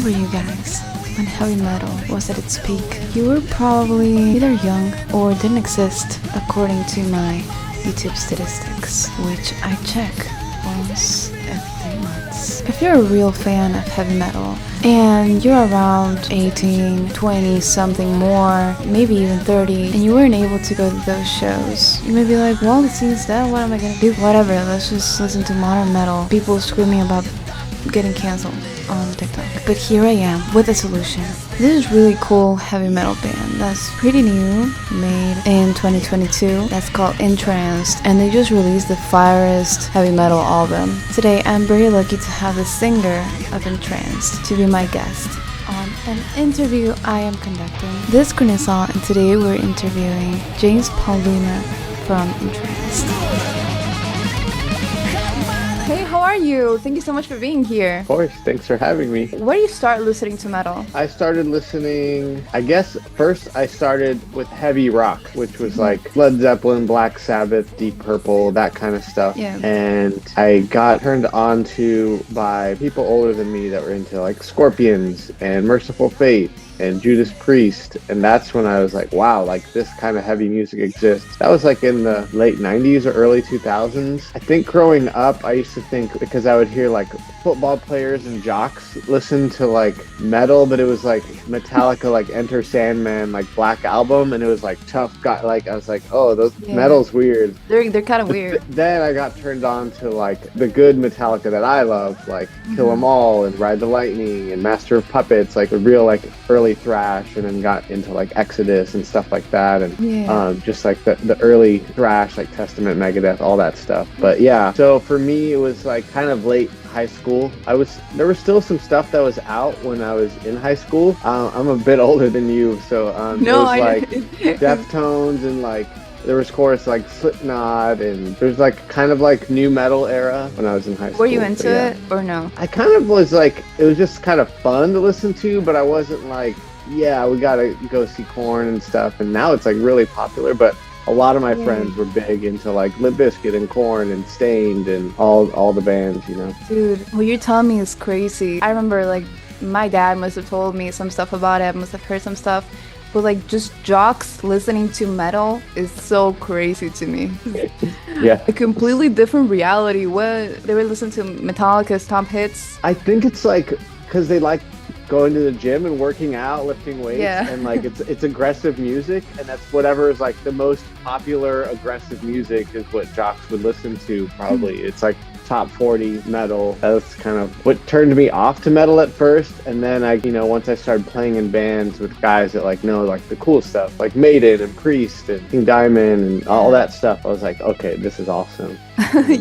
were you guys when heavy metal was at its peak? You were probably either young or didn't exist according to my YouTube statistics, which I check once every 3 months. If you're a real fan of heavy metal and you're around 18, 20, something more, maybe even 30, and you weren't able to go to those shows, you may be like, well, the scene's dead, what am I gonna do? Whatever, let's just listen to modern metal. People screaming about getting canceled on TikTok. But here I am with a solution. This is really cool heavy metal band that's pretty new, made in 2022. That's called Intranced, and they just released the firest heavy metal album. Today I'm very lucky to have the singer of Intranced to be my guest on an interview I am conducting. This is CORNEA-SAL, and today we're interviewing James Paulina from Intranced. Hey, how are you? Thank you so much for being here. Of course, thanks for having me. Where do you start listening to metal? I started listening, I guess first I started with heavy rock, which was like Led Zeppelin, Black Sabbath, Deep Purple, that kind of stuff. Yeah. And I got turned on to by people older than me that were into like Scorpions and Merciful Fate and Judas Priest, and that's when I was like, wow, like this kind of heavy music exists. That was like in the late 90s or early 2000s. I think growing up, I used to think, because I would hear like football players and jocks listen to like metal, but it was like Metallica, like Enter Sandman, like Black Album, and it was like tough guy. Like I was like, oh, those metal's weird. They're kind of weird. Then I got turned on to like the good Metallica that I love, like Kill 'Em All and Ride the Lightning and Master of Puppets, like a real like early thrash, and then got into like Exodus and stuff like that, and just like the early thrash, like Testament, Megadeth, all that stuff. But yeah, so for me it was like kind of late high school. There was still some stuff that was out when I was in high school. I'm a bit older than you, so it was like Deftones, and like there was, of course, like Slipknot, and there's like kind of like new metal era when I was in high school. Were you into it or no? I kind of was like, it was just kind of fun to listen to, but I wasn't like, yeah, we gotta go see Korn and stuff. And now it's like really popular, but a lot of my friends were big into like Limp Bizkit and Korn and Stained and all the bands, you know. Dude, what you're telling me is crazy. I remember like my dad must have told me some stuff about it. I must have heard some stuff. But like just jocks listening to metal is so crazy to me. Yeah. A completely different reality. What they were listening to Metallica's top hits. I think it's like because they like going to the gym and working out, lifting weights, and like it's aggressive music, and that's whatever is like the most popular aggressive music is what jocks would listen to probably. It's like top 40 metal. That's kind of what turned me off to metal at first, and then once I started playing in bands with guys that like know like the cool stuff, like Maiden and Priest and King Diamond and all that stuff, I was like, okay, this is awesome.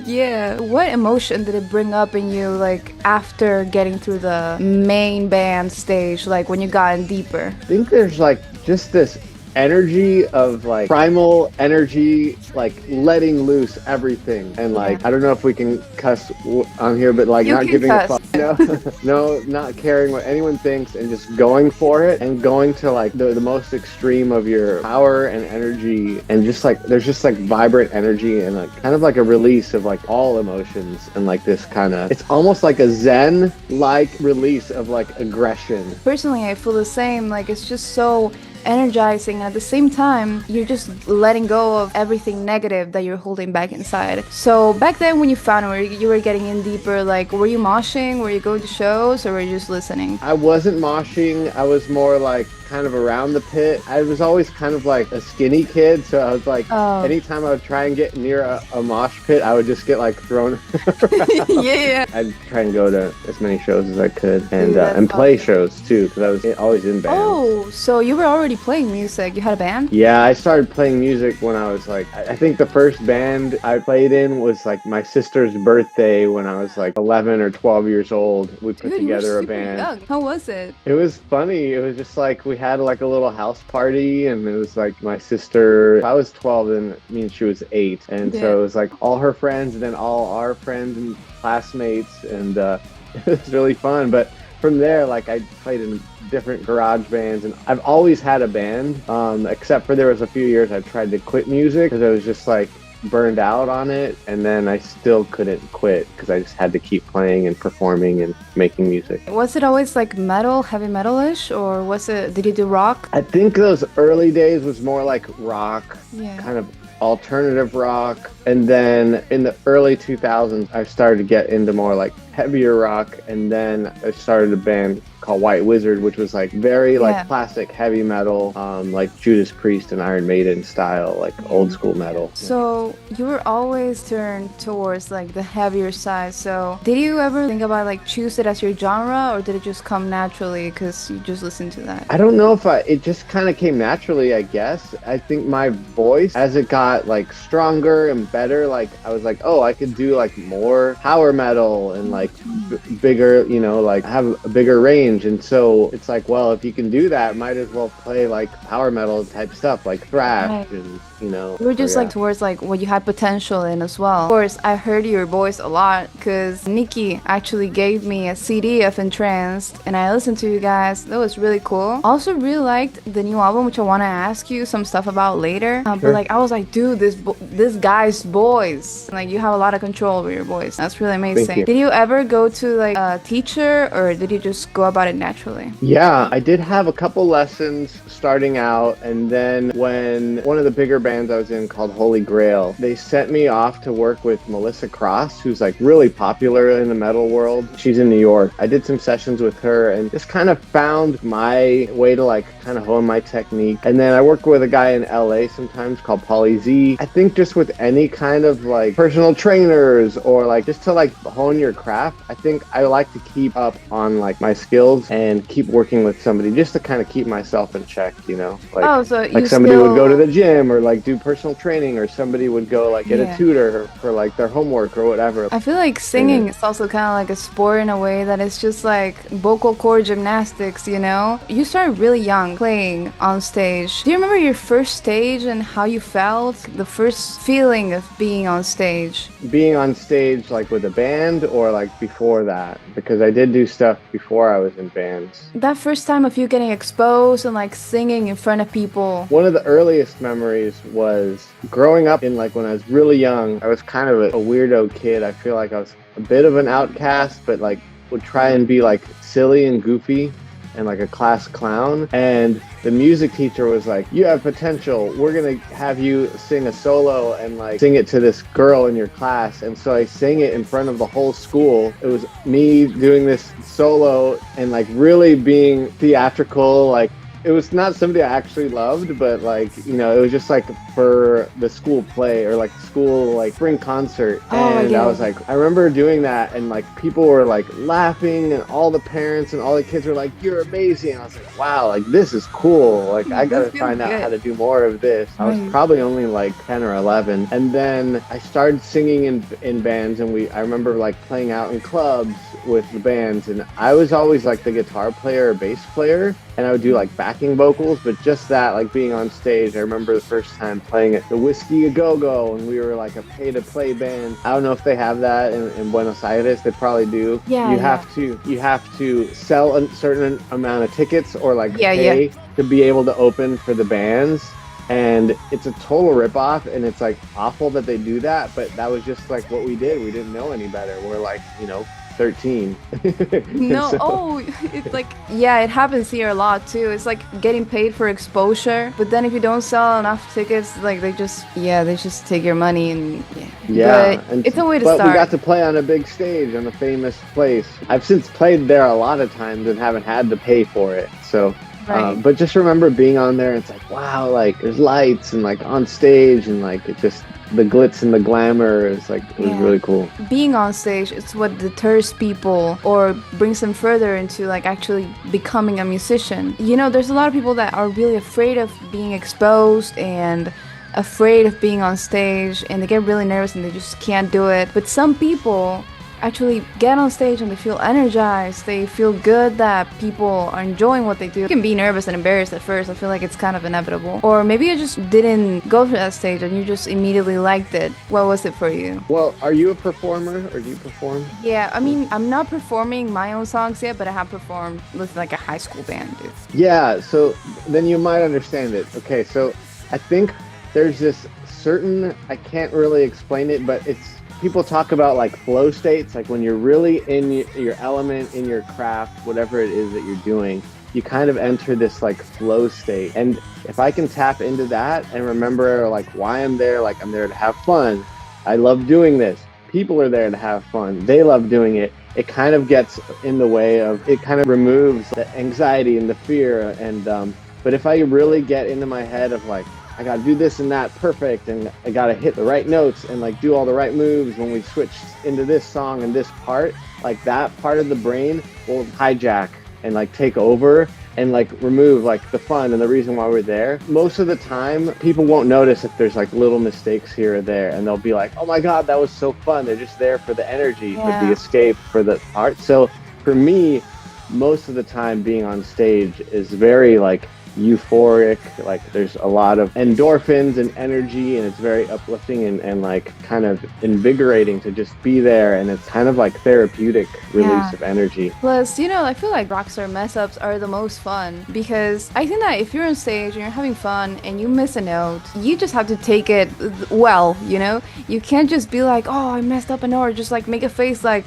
Yeah. What emotion did it bring up in you, like after getting through the main band stage, like when you got in deeper? I think there's like just this energy of like primal energy, like letting loose everything, and like I don't know if we can cuss on here, but like not giving a fuck, no, not caring what anyone thinks, and just going for it, and going to like the most extreme of your power and energy, and just like there's just like vibrant energy and like kind of like a release of like all emotions, and like this kind of, it's almost like a zen like release of like aggression. Personally, I feel the same. Like it's just so energizing, and at the same time you're just letting go of everything negative that you're holding back inside. So back then when you found it, you were getting in deeper, like were you moshing, were you going to shows, or were you just listening? I wasn't moshing, I was more like kind of around the pit. I was always kind of like a skinny kid, so I was like, anytime I would try and get near a mosh pit, I would just get like thrown around. Yeah. I'd try and go to as many shows as I could, and play shows too, because I was always in bands. Oh, so you were already playing music? You had a band? Yeah, I started playing music when I was like, I think the first band I played in was like my sister's birthday when I was like 11 or 12 years old. We put together a band. Young. How was it? It was funny. It was just like we had like a little house party, and it was like my sister, if I was 12 then it means she was 8, and so it was like all her friends and then all our friends and classmates, and it was really fun. But from there, like I played in different garage bands, and I've always had a band, except for there was a few years I tried to quit music because it was just like burned out on it, and then I still couldn't quit because I just had to keep playing and performing and making music. Was it always like metal, heavy metal-ish, or did you do rock? I think those early days was more like rock, Yeah. kind of alternative rock. And then in the early 2000s, I started to get into more like heavier rock. And then I started a band called White Wizard, which was like very like classic heavy metal, like Judas Priest and Iron Maiden style, like old school metal. So you were always turned towards like the heavier side. So did you ever think about like choose it as your genre, or did it just come naturally because you just listened to that? I don't know if it just kind of came naturally, I guess. I think my voice, as it got like stronger and better, like I was like, oh, I could do like more power metal and like bigger, you know, like have a bigger range. And so it's like, well, if you can do that, might as well play like power metal type stuff, like thrash and, you know. You were just like towards like what you had potential in as well. Of course, I heard your voice a lot because Nikki actually gave me a CD of Entranced and I listened to you guys. That was really cool. Also really liked the new album, which I want to ask you some stuff about later. But like I was like, dude, this guy's voice, like you have a lot of control over your voice. That's really amazing. Did you ever go to like a teacher, or did you just go about it naturally? Yeah, I did have a couple lessons starting out, and then when one of the bigger bands I was in called Holy Grail, they sent me off to work with Melissa Cross, who's like really popular in the metal world. She's in New York. I did some sessions with her and just kind of found my way to like kind of hone my technique. And then I work with a guy in LA sometimes called Pauly Z. I think just with any kind of like personal trainers or like just to like hone your craft, I think I like to keep up on like my skills and keep working with somebody just to kind of keep myself in check, you know? Like, like somebody would go to the gym or like do personal training, or somebody would go like get a tutor for like their homework or whatever. I feel like singing is also kind of like a sport in a way that it's just like vocal cord gymnastics, you know? You started really young playing on stage. Do you remember your first stage and how you felt? The first feeling of being on stage? Being on stage like with a band or like before that? Because I did do stuff before I was in bands. That first time of you getting exposed and like singing in front of people. One of the earliest memories was growing up in like when I was really young. I was kind of a weirdo kid. I feel like I was a bit of an outcast, but like would try and be like silly and goofy and like a class clown. And the music teacher was like, you have potential. We're gonna have you sing a solo and like sing it to this girl in your class. And so I sang it in front of the whole school. It was me doing this solo and like really being theatrical. Like it was not somebody I actually loved, but like, you know, it was just like for the school play or like school like spring concert. And I was like, I remember doing that and like people were like laughing and all the parents and all the kids were like, you're amazing. And I was like, wow, like this is cool. Like I gotta find out how to do more of this. I was probably only like 10 or 11. And then I started singing in bands, and I remember like playing out in clubs with the bands, and I was always like the guitar player or bass player, and I would do like backing vocals, but just that, like being on stage. I remember the first time playing at the Whiskey A Go-Go, and we were like a pay-to-play band. I don't know if they have that in Buenos Aires. They probably do. Yeah, you have to sell a certain amount of tickets or like pay to be able to open for the bands. And it's a total ripoff, and it's like awful that they do that, but that was just like what we did. We didn't know any better. We're like, you know, 13. No, it's like, yeah, it happens here a lot too. It's like getting paid for exposure, but then if you don't sell enough tickets, like they just take your money and but it's a way to start. But we got to play on a big stage on a famous place. I've since played there a lot of times and haven't had to pay for it, so but just remember being on there and it's like, wow, like there's lights and like on stage and like it just, the glitz and the glamour is like, it was really cool. Being on stage, it's what deters people or brings them further into like actually becoming a musician. You know, there's a lot of people that are really afraid of being exposed and afraid of being on stage, and they get really nervous and they just can't do it. But some people actually get on stage and they feel energized, they feel good that people are enjoying what they do. You can be nervous and embarrassed at first. I feel like it's kind of inevitable. Or maybe you just didn't go to that stage and you just immediately liked it. What was it for you? Well, are you a performer or do you perform? Yeah, I mean, I'm not performing my own songs yet, but I have performed with like a high school band, dude. Yeah, so then you might understand it. Okay, so I think there's this certain, I can't really explain it, but it's, people talk about like flow states, like when you're really in your element, in your craft, whatever it is that you're doing, you kind of enter this like flow state. And if I can tap into that and remember like why I'm there, like I'm there to have fun. I love doing this. People are there to have fun. They love doing it. It kind of gets in the way of, it kind of removes the anxiety and the fear. And, but if I really get into my head of like, I gotta do this and that perfect, and I gotta hit the right notes and like do all the right moves when we switch into this song and this part, like that part of the brain will hijack and like take over and like remove like the fun and the reason why we're there. Most of the time, people won't notice if there's like little mistakes here or there, and they'll be like, oh my God, that was so fun. They're just there for the energy, for the escape, for the art. So for me, most of the time being on stage is very like euphoric, like there's a lot of endorphins and energy, and it's very uplifting and like kind of invigorating to just be there, and it's kind of like therapeutic release of energy. Plus, you know, I feel like rockstar mess ups are the most fun, because I think that if you're on stage and you're having fun and you miss a note, you just have to take it well, you know? You can't just be like, oh, I messed up a note, or just like make a face like,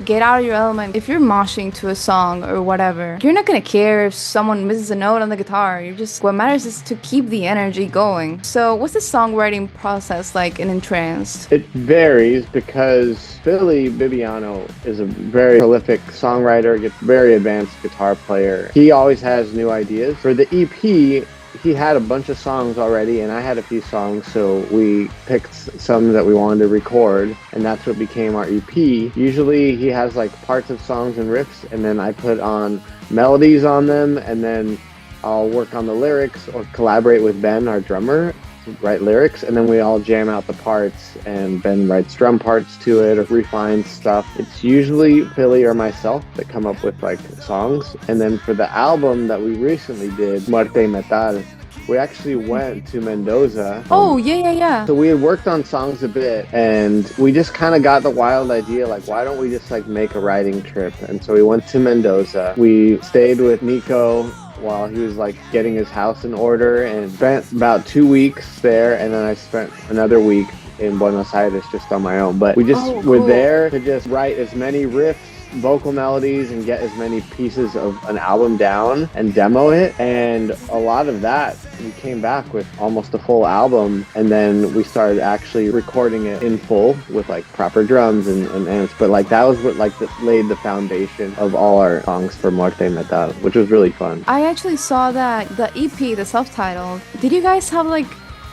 get out of your element. If you're moshing to a song or whatever, you're not gonna care if someone misses a note on the guitar. You just, what matters is to keep the energy going. So what's the songwriting process like in Intranced? It varies because Billy Bibiano is a very prolific songwriter, very advanced guitar player. He always has new ideas. For the EP, he had a bunch of songs already, and I had a few songs, so we picked some that we wanted to record, and that's what became our EP. Usually he has like parts of songs and riffs, and then I put on melodies on them, and then I'll work on the lyrics or collaborate with Ben, our drummer, to write lyrics, and then we all jam out the parts, and Ben writes drum parts to it or refines stuff. It's usually Billy or myself that come up with like songs. And then for the album that we recently did, Muerte Metal, we actually went to Mendoza. Oh, yeah. So we had worked on songs a bit, and we just kind of got the wild idea, like, why don't we just like make a writing trip? And so we went to Mendoza. We stayed with Nico while he was like getting his house in order, and spent about 2 weeks there, and then I spent another week in Buenos Aires just on my own. But we just were there to just write as many riffs, vocal melodies, and get as many pieces of an album down and demo it. And a lot of that, we came back with almost a full album, and then we started actually recording it in full with like proper drums and amps. But like that was what like laid the foundation of all our songs for Muerte Metal, which was really fun. I actually saw that the EP, the self-titled, did you guys have like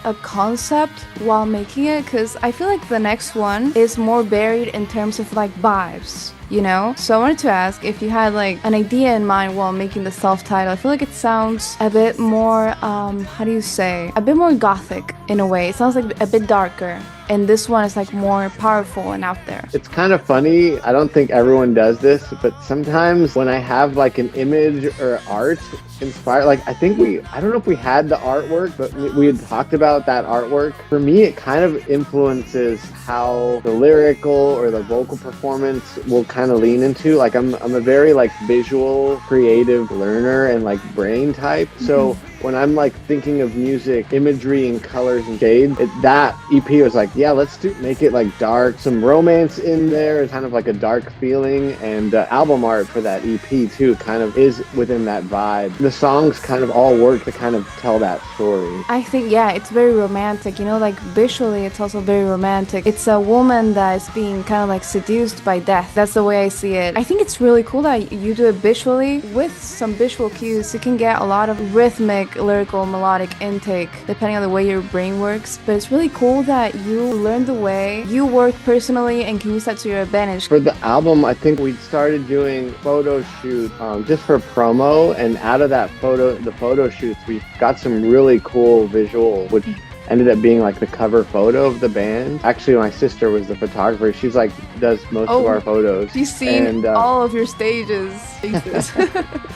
a concept while making it? Because I feel like the next one is more buried in terms of like vibes, you know? So I wanted to ask if you had like an idea in mind while making the self-title. I feel like it sounds a bit more, how do you say? A bit more gothic in a way. It sounds like a bit darker. And this one is like more powerful and out there. It's kind of funny. I don't think everyone does this, but sometimes when I have like an image or art inspired, like I don't know if we had the artwork, but we had talked about that artwork. For me, it kind of influences how the lyrical or the vocal performance will kind of lean into. Like I'm a very like visual, creative learner and like brain type. So when I'm like thinking of music, imagery and colors and shades, that EP was like, yeah, let's make it like dark, some romance in there, kind of like a dark feeling. And album art for that EP too kind of is within that vibe. The songs kind of all work to kind of tell that story. I think, yeah, it's very romantic, you know, like visually it's also very romantic. It's a woman that is being kind of like seduced by death. That's the way I see it. I think it's really cool that you do it visually. With some visual cues, you can get a lot of rhythmic, lyrical, melodic intake depending on the way your brain works. But it's really cool that you learn the way you work personally and can use that to your advantage. For the album, I think we started doing photo shoot just for promo, and out of the photo shoots, we got some really cool visuals, which ended up being like the cover photo of the band. Actually, my sister was the photographer. She's like does most of our photos. She's seen all of your stages.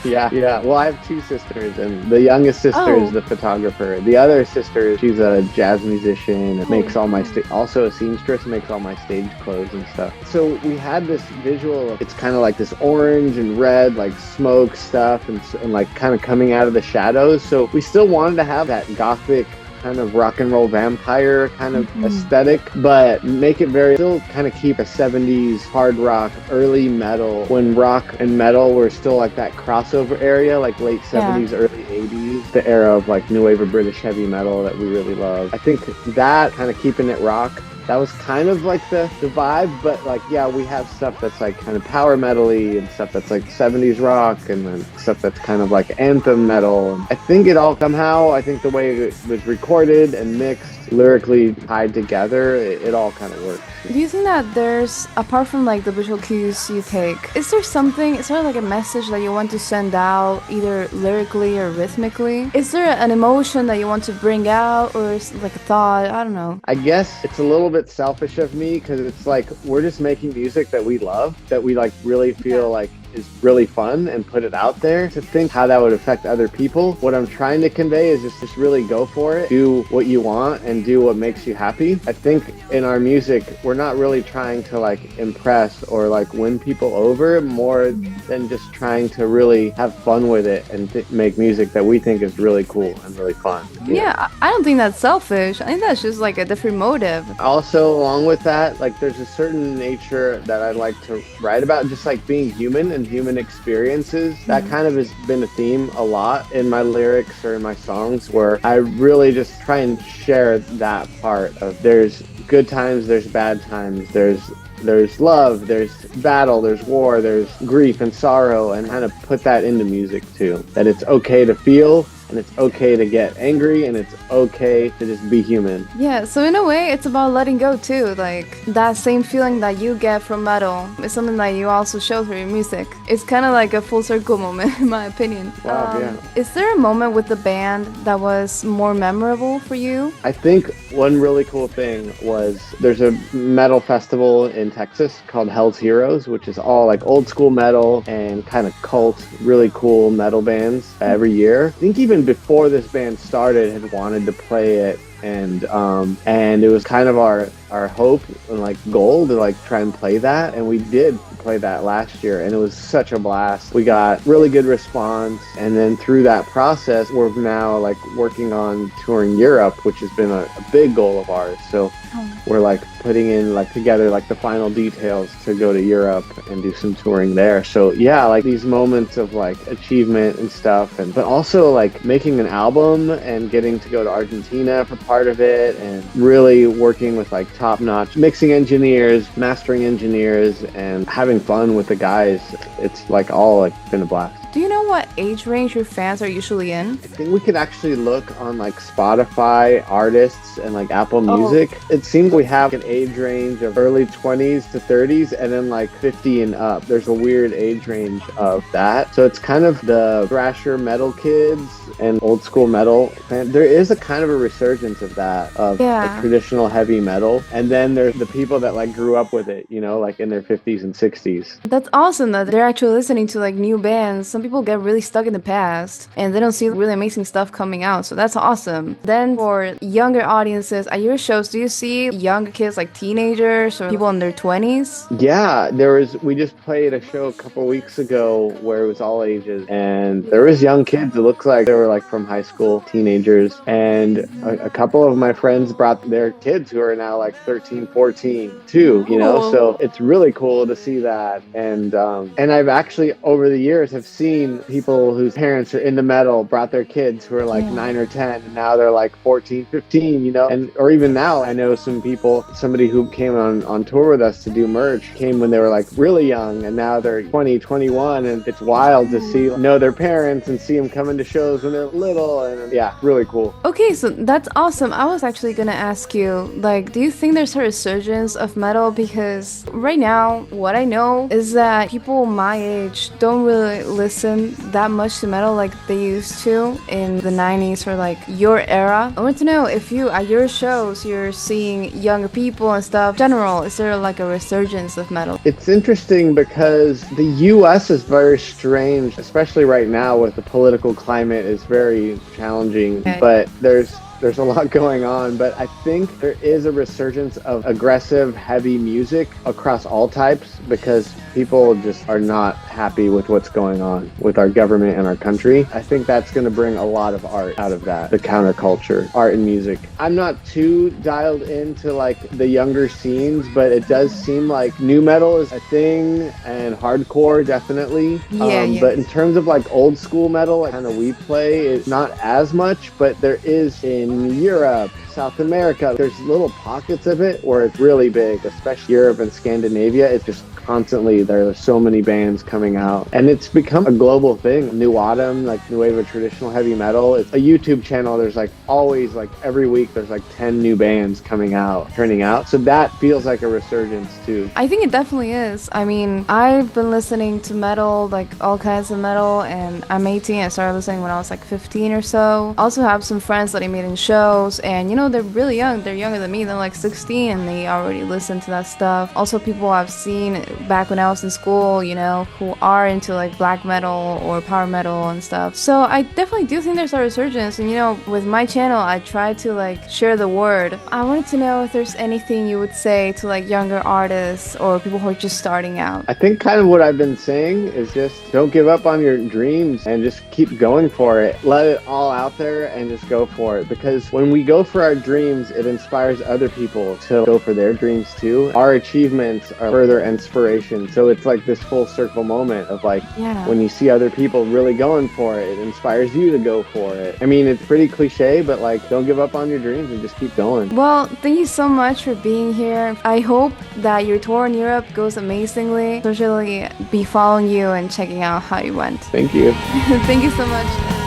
Yeah. Well, I have two sisters, and the youngest sister is the photographer. The other sister, she's a jazz musician, makes all my also a seamstress, makes all my stage clothes and stuff. So we had this visual of, it's kind of like this orange and red, like smoke stuff, and like kind of coming out of the shadows. So we still wanted to have that gothic kind of rock and roll vampire kind of Mm-hmm. aesthetic, but make it very, still kind of keep a 70s hard rock, early metal, when rock and metal were still like that crossover area, like late 70s, early 80s, the era of like new wave of British heavy metal that we really love. I think that kind of keeping it rock, that was kind of like the vibe, but like, yeah, we have stuff that's like kind of power metal-y and stuff that's like 70s rock, and then stuff that's kind of like anthem metal. I think it all somehow, I think the way it was recorded and mixed, lyrically tied together, it all kind of works. Do you think that there's, apart from like the visual cues you take, is there like a message that you want to send out, either lyrically or rhythmically? Is there an emotion that you want to bring out, or is like a thought? I don't know. I guess it's a little bit selfish of me, because it's like we're just making music that we love, that we like really feel like is really fun, and put it out there. To think how that would affect other people, what I'm trying to convey is just really go for it, do what you want and do what makes you happy. I think in our music we're not really trying to like impress or like win people over, more than just trying to really have fun with it and make music that we think is really cool and really fun. Yeah, I don't think that's selfish. I think that's just like a different motive. Also, along with that, like there's a certain nature that I like to write about, just like being human and human experiences. That kind of has been a theme a lot in my lyrics or in my songs, where I really just try and share that part of, there's good times, there's bad times, there's love, there's battle, there's war, there's grief and sorrow, and kind of put that into music too. That it's okay to feel, and it's okay to get angry, and it's okay to just be human. Yeah, so in a way, it's about letting go too. Like, that same feeling that you get from metal is something that you also show through your music. It's kind of like a full circle moment, in my opinion. Wow, yeah. Is there a moment with the band that was more memorable for you? I think one really cool thing was, there's a metal festival in Texas called Hell's Heroes, which is all like old school metal and kind of cult, really cool metal bands every year. I think even before this band started, had wanted to play it, and it was kind of our hope and like goal to like try and play that, and we did play that last year, and it was such a blast. We got really good response, and then through that process, we're now like working on touring Europe, which has been a big goal of ours. So we're like putting in like together like the final details to go to Europe and do some touring there. So yeah, like these moments of like achievement and stuff, and but also like making an album and getting to go to Argentina for part of it, and really working with like top-notch mixing engineers, mastering engineers, and having fun with the guys. It's like all like been a blast. Do you know what age range your fans are usually in? I think we could actually look on like Spotify artists and like Apple Music. It seems we have an age range of early 20s to 30s, and then like 50 and up. There's a weird age range of that. So it's kind of the thrasher metal kids and old school metal. And there is a kind of a resurgence of that, of like traditional heavy metal. And then there's the people that like grew up with it, you know, like in their 50s and 60s. That's awesome that they're actually listening to like new bands. Some people get really stuck in the past and they don't see really amazing stuff coming out, so that's awesome. Then for younger audiences at your shows, do you see younger kids like teenagers or people in their 20s? Yeah, we just played a show a couple weeks ago where it was all ages, and there was young kids. It looks like they were like from high school, teenagers, and a couple of my friends brought their kids who are now like 13, 14 too, you know. So it's really cool to see that. And I've actually over the years have seen people whose parents are into metal brought their kids who are like 9 or 10, and now they're like 14, 15, you know. And or even now I know somebody who came on tour with us to do merch came when they were like really young, and now they're 20, 21, and it's wild to know their parents and see them coming to shows when they're little. And yeah, really cool. Okay, so that's awesome. I was actually gonna ask you, like, do you think there's a resurgence of metal? Because right now what I know is that people my age don't really listen that much to metal like they used to in the 90s or like your era. I want to know if you at your shows you're seeing younger people and stuff. In general, is there like a resurgence of metal? It's interesting because the US is very strange, especially right now with the political climate is very challenging. But there's a lot going on, but I think there is a resurgence of aggressive, heavy music across all types, because people just are not happy with what's going on with our government and our country. I think that's going to bring a lot of art out of that, the counterculture, art and music. I'm not too dialed into like the younger scenes, but it does seem like new metal is a thing and hardcore definitely. Yeah. But in terms of like old school metal, kind of we play, it's not as much, but there is in Europe, South America, there's little pockets of it where it's really big, especially Europe and Scandinavia. It's just constantly, there are so many bands coming out and it's become a global thing. New Autumn, like New Wave of Traditional Heavy Metal, it's a YouTube channel. There's like always, like every week there's like 10 new bands coming out, turning out. So that feels like a resurgence too. I think it definitely is. I mean, I've been listening to metal, like all kinds of metal, and I'm 18. I started listening when I was like 15 or so. I also have some friends that I meet in shows, and you know, they're really young. They're younger than me. They're like 16 and they already listen to that stuff. Also, people I've seen back when I was in school, you know, who are into like black metal or power metal and stuff. So I definitely do think there's a resurgence, and you know, with my channel I try to like share the word. I wanted to know if there's anything you would say to like younger artists or people who are just starting out. I think kind of what I've been saying is just don't give up on your dreams and just keep going for it. Let it all out there and just go for it, because when we go for our dreams, it inspires other people to go for their dreams too. Our achievements are further inspiration. So it's like this full circle moment of like, when you see other people really going for it, it inspires you to go for it. I mean, it's pretty cliche, but like, don't give up on your dreams and just keep going. Well, thank you so much for being here. I hope that your tour in Europe goes amazingly. Especially be following you and checking out how you went. Thank you. Thank you so much.